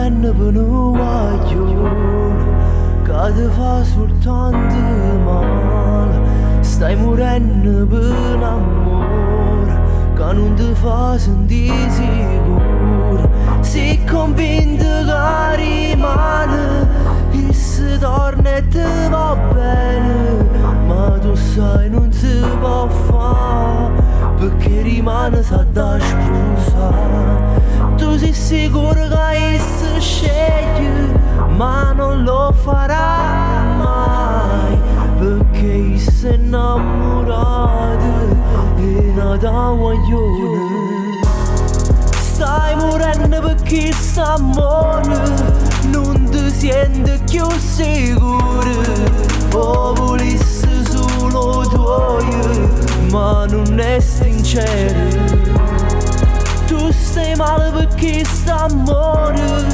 morendo per un guaglione che ti fa soltanto male. Stai morendo per un amore che non ti fa sentire sicuro. Sei convinto che rimane e se torna e ti va bene, ma tu sai non si può fare perché rimane sa da sposare. Tu sei sicuro che si sceglie, ma non lo farà mai perché sei innamorato e nata guaglione. Stai morendo perché st'amore non ti senti più sicuro. O volessi solo tuo, ma non è sincero. Tu stai male perché st'amore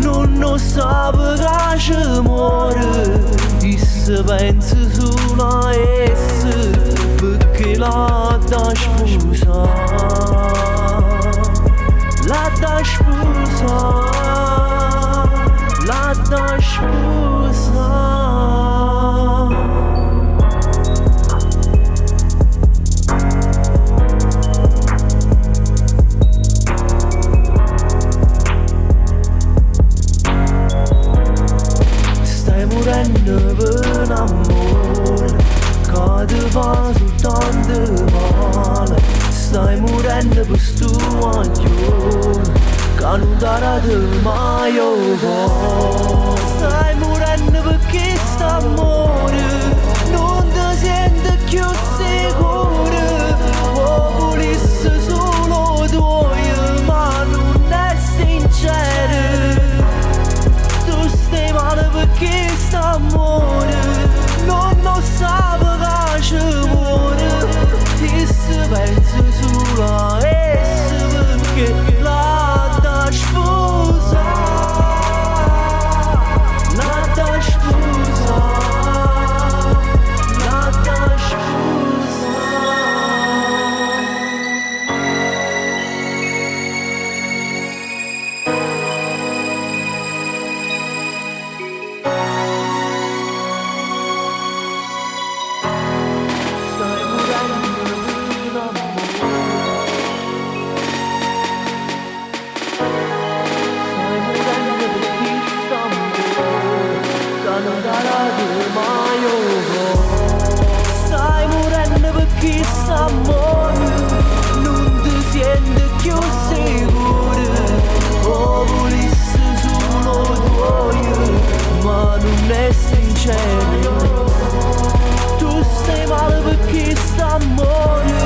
non lo sape che ci muore. E se pensi solo a essa perché la da sposare. La da sposare, la da sposare. Stai morendo per un amore che ti fa soltanto male. Stai morendo per sto guaglione che non ti rade mai over. Stai morendo perché st'amore non ti senti più sicuro. O volessi solo tuo, ma non è sincero. Tu stai male perché st'amore non lo sape che ci muore. E se pensi solo a essa perché la da sposare. La da sposare, la da sposare. Stai morendo per un amore. Stai morendo perché st'amore che non ti rade mai over. Stai morendo perché st'amore non ti senti più sicuro. O volessi solo tuo, ma non è sincero. Tu stai male perché st'amore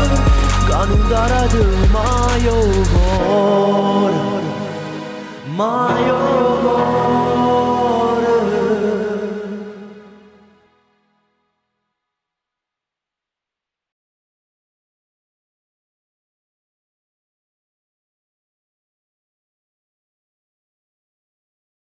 che non ti rade mai over. Mai over.